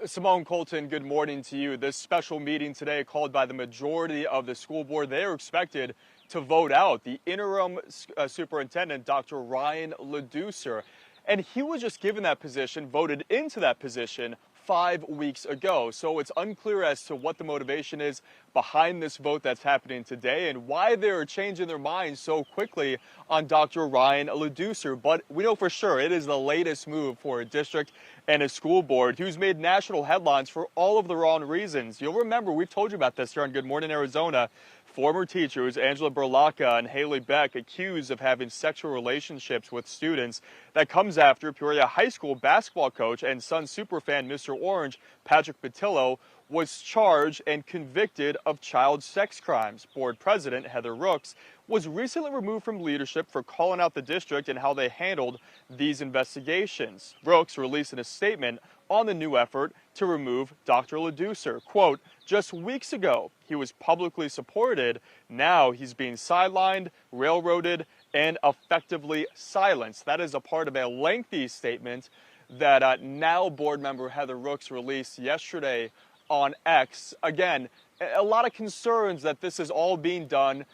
Simone, Colton, good morning to you. This special meeting today called by the majority of the school board, they are expected to vote out the interim superintendent, Dr. Ryan LaDouceur. And he was just given that position, voted into that position 5 weeks ago. So it's unclear as to what the motivation is behind this vote that's happening today and why they're changing their minds so quickly on Dr. Ryan LaDouceur. But we know for sure it is the latest move for a district and a school board who's made national headlines for all of the wrong reasons. You'll remember we've told you about this here on Good Morning Arizona. Former teachers Angela Berlacca and Haley Beck accused of having sexual relationships with students. That comes after Peoria High School basketball coach and Sun superfan Mr. Orange, Patrick Patillo, was charged and convicted of child sex crimes. Board President Heather Rooks was recently removed from leadership for calling out the district and how they handled these investigations. Rooks released a statement on the new effort to remove Dr. LaDouceur. Quote, just weeks ago, he was publicly supported. Now he's being sidelined, railroaded, and effectively silenced. That is a part of a lengthy statement that now board member Heather Rooks released yesterday on X. Again, a lot of concerns that this is all being done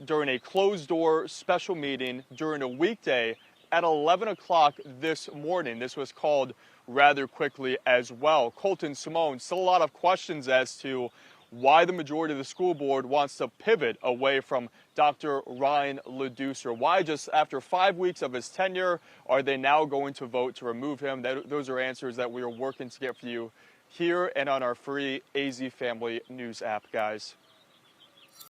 during a closed-door special meeting during a weekday at 11 o'clock this morning. This was called rather quickly as well. Colton, Simone, still a lot of questions as to why the majority of the school board wants to pivot away from Dr. Ryan LaDouceur. Why just after 5 weeks of his tenure are they now going to vote to remove him? Those are answers that we are working to get for you here and on our free AZ Family News app, guys.